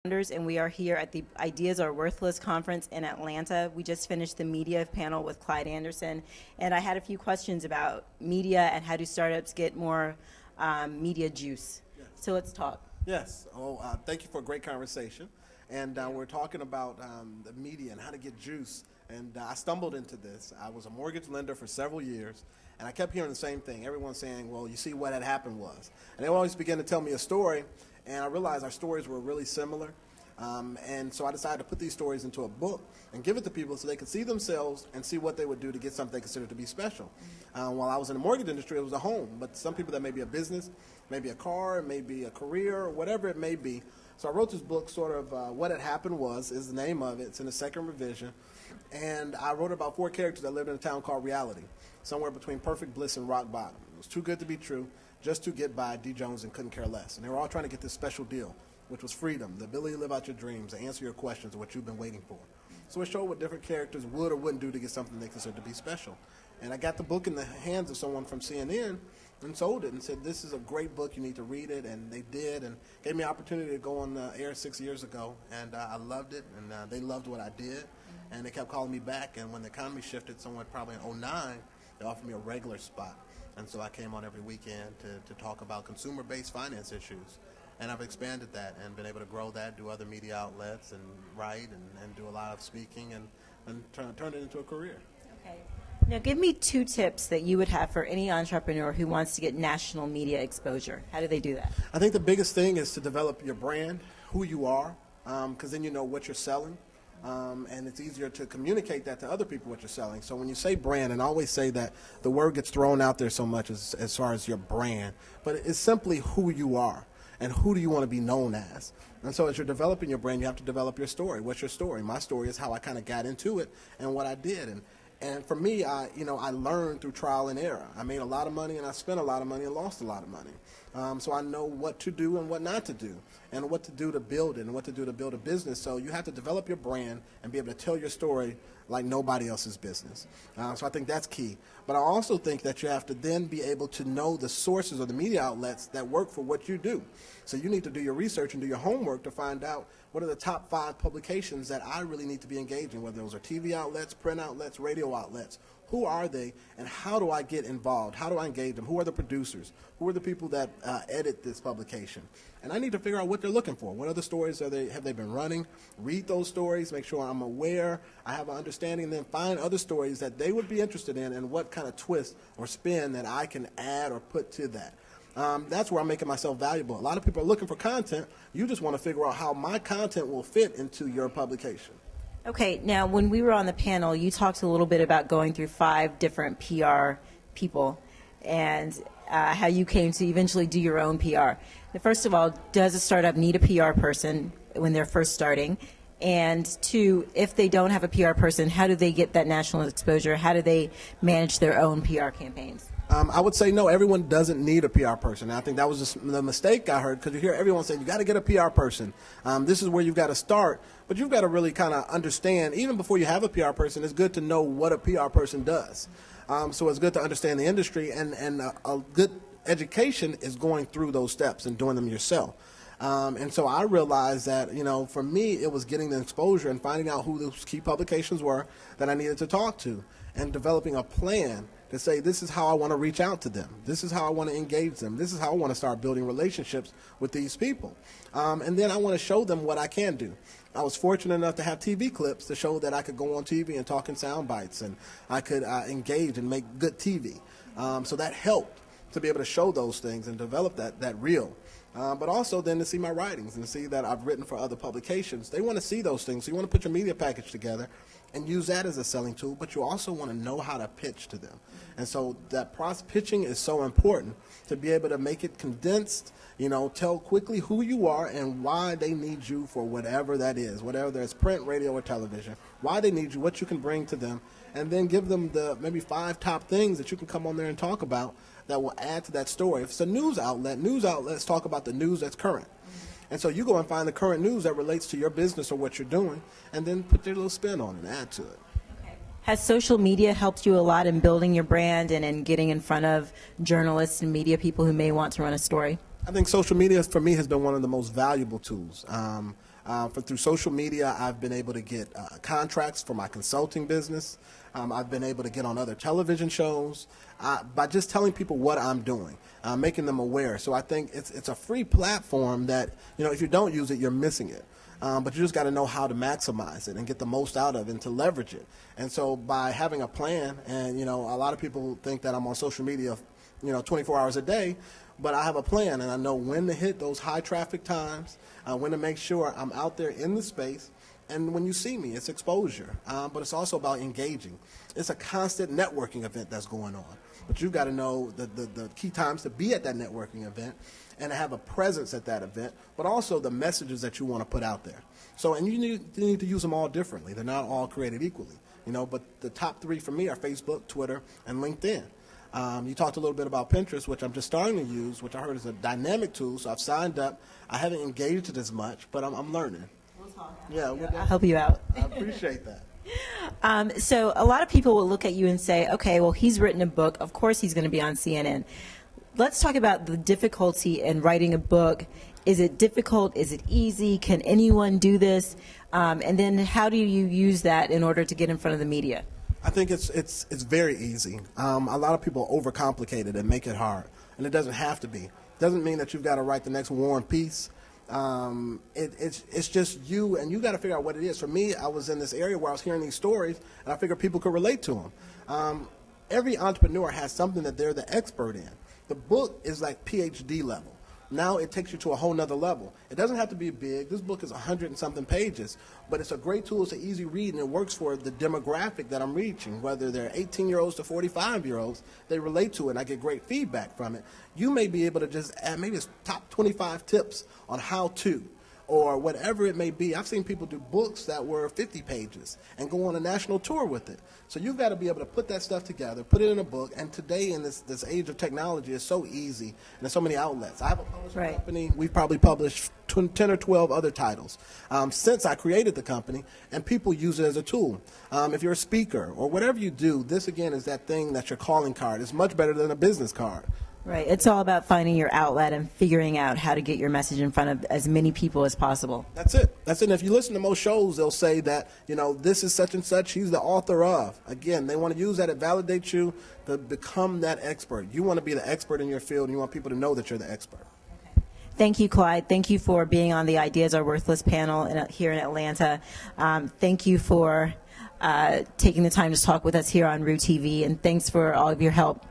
BlackFounders, and we are here at the Ideas Are Worthless conference in Atlanta. We just finished the media panel with Clyde Anderson, and I had a few questions about media and how do startups get more media juice. Yes. So let's talk. Yes. Thank you for a great conversation. And we're talking about the media and how to get juice. And I stumbled into this. I was a mortgage lender for several years, and I kept hearing the same thing. Everyone saying, well, you see what had happened was. And they always began to tell me a story, and I realized our stories were really similar. And so I decided to put these stories into a book and give it to people so they could see themselves and see what they would do to get something they consider to be special. While I was in the mortgage industry, it was a home. But some people, that may be a business, maybe a car, maybe a career, whatever it may be. So I wrote this book, sort of What Had Happened Was is the name of it. It's in the second revision. And I wrote about 4 characters that lived in a town called reality, somewhere between perfect bliss and rock bottom. It was too good to be true, just to get by D. Jones and couldn't care less. And they were all trying to get this special deal, which was freedom, the ability to live out your dreams, to answer your questions, what you've been waiting for. So it showed what different characters would or wouldn't do to get something they considered to be special. And I got the book in the hands of someone from CNN and sold it and said, this is a great book, you need to read it. And they did, and gave me an opportunity to go on the air 6 years ago. And I loved it, and they loved what I did. And they kept calling me back. And when the economy shifted somewhere probably in 2009, they offered me a regular spot. And so I came on every weekend to talk about consumer-based finance issues. And I've expanded that and been able to grow that, do other media outlets, and write and do a lot of speaking and turn it into a career. Okay. Now give me 2 tips that you would have for any entrepreneur who wants to get national media exposure. How do they do that? I think the biggest thing is to develop your brand, who you are, because then you know what you're selling. And it's easier to communicate that to other people what you're selling. So when you say brand, and I always say that the word gets thrown out there so much as far as your brand, but it's simply who you are. And who do you want to be known as? And so as you're developing your brand, you have to develop your story. What's your story? My story is how I kind of got into it and what I did. And for me, I learned through trial and error. I made a lot of money, and I spent a lot of money and lost a lot of money. So I know what to do and what not to do, and what to do to build it and what to do to build a business. So you have to develop your brand and be able to tell your story like nobody else's business. So I think that's key. But I also think that you have to then be able to know the sources or the media outlets that work for what you do. So you need to do your research and do your homework to find out what are the top 5 publications that I really need to be engaging, whether those are TV outlets, print outlets, radio outlets. Who are they, and how do I get involved? How do I engage them? Who are the producers? Who are the people that edit this publication? And I need to figure out what they're looking for. What other stories have they been running? Read those stories, make sure I'm aware, I have an understanding, and then find other stories that they would be interested in and what kind of twist or spin that I can add or put to that. That's where I'm making myself valuable. A lot of people are looking for content. You just want to figure out how my content will fit into your publication. Okay, now when we were on the panel, you talked a little bit about going through 5 different PR people and how you came to eventually do your own PR. First of all, does a startup need a PR person when they're first starting? And 2, if they don't have a PR person, how do they get that national exposure? How do they manage their own PR campaigns? I would say no, everyone doesn't need a PR person. And I think that was just the mistake I heard, because you hear everyone saying you got to get a PR person. This is where you've got to start, but you've got to really kind of understand, even before you have a PR person, it's good to know what a PR person does. So it's good to understand the industry, and a good education is going through those steps and doing them yourself. And so I realized that, for me, it was getting the exposure and finding out who those key publications were that I needed to talk to and developing a plan to say, this is how I want to reach out to them. This is how I want to engage them. This is how I want to start building relationships with these people. And then I want to show them what I can do. I was fortunate enough to have TV clips to show that I could go on TV and talk in sound bites, and I could engage and make good TV. So that helped to be able to show those things and develop that reel. But also then to see my writings and see that I've written for other publications. They want to see those things. So you want to put your media package together and use that as a selling tool, but you also want to know how to pitch to them. And so that pitching is so important, to be able to make it condensed, tell quickly who you are and why they need you for whatever that is, whatever there's print, radio, or television, why they need you, what you can bring to them, and then give them the maybe 5 top things that you can come on there and talk about that will add to that story. If it's a news outlets talk about the news that's current. And so you go and find the current news that relates to your business or what you're doing, and then put your little spin on it and add to it. Okay. Has social media helped you a lot in building your brand and in getting in front of journalists and media people who may want to run a story? I think social media, for me, has been one of the most valuable tools. Through social media, I've been able to get contracts for my consulting business. I've been able to get on other television shows by just telling people what I'm doing, making them aware. So I think it's a free platform that, if you don't use it, you're missing it. But you just got to know how to maximize it and get the most out of it and to leverage it. And so by having a plan, and, a lot of people think that I'm on social media, 24 hours a day, but I have a plan, and I know when to hit those high traffic times, when to make sure I'm out there in the space. And when you see me, it's exposure, but it's also about engaging. It's a constant networking event that's going on. But you've got to know the key times to be at that networking event and to have a presence at that event, but also the messages that you want to put out there. So, and you need to use them all differently. They're not all created equally, but the top 3 for me are Facebook, Twitter, and LinkedIn. You talked a little bit about Pinterest, which I'm just starting to use, which I heard is a dynamic tool, so I've signed up. I haven't engaged it as much, but I'm learning. Yeah, I'll help you out. I appreciate that. So a lot of people will look at you and say, okay, well, he's written a book. Of course he's going to be on CNN. Let's talk about the difficulty in writing a book. Is it difficult? Is it easy? Can anyone do this? And then how do you use that in order to get in front of the media? I think it's very easy. A lot of people overcomplicate it and make it hard, and it doesn't have to be. It doesn't mean that you've got to write the next War and Peace. It's just you, and you got to figure out what it is. For me, I was in this area where I was hearing these stories, and I figured people could relate to them. Every entrepreneur has something that they're the expert in. The book is like PhD level. Now it takes you to a whole nother level. It doesn't have to be big. This book is 100 and something pages, but it's a great tool. It's an easy read, and it works for the demographic that I'm reaching, whether they're 18-year-olds to 45-year-olds. They relate to it, and I get great feedback from it. You may be able to just add maybe it's top 25 tips on how to, or whatever it may be. I've seen people do books that were 50 pages and go on a national tour with it. So you've got to be able to put that stuff together, put it in a book, and today in this age of technology, it's so easy, and there's so many outlets. I have a publishing company. We've probably published 10 or 12 other titles since I created the company, and people use it as a tool. If you're a speaker or whatever you do, this, again, is that thing that's your calling card. It's much better than a business card. Right. It's all about finding your outlet and figuring out how to get your message in front of as many people as possible. That's it. And if you listen to most shows, they'll say that, this is such and such, he's the author of. Again, they want to use that. It validates you to become that expert. You want to be the expert in your field, and you want people to know that you're the expert. Okay. Thank you, Clyde. Thank you for being on the Ideas Are Worthless panel here in Atlanta. Thank you for taking the time to talk with us here on Roo TV, and thanks for all of your help.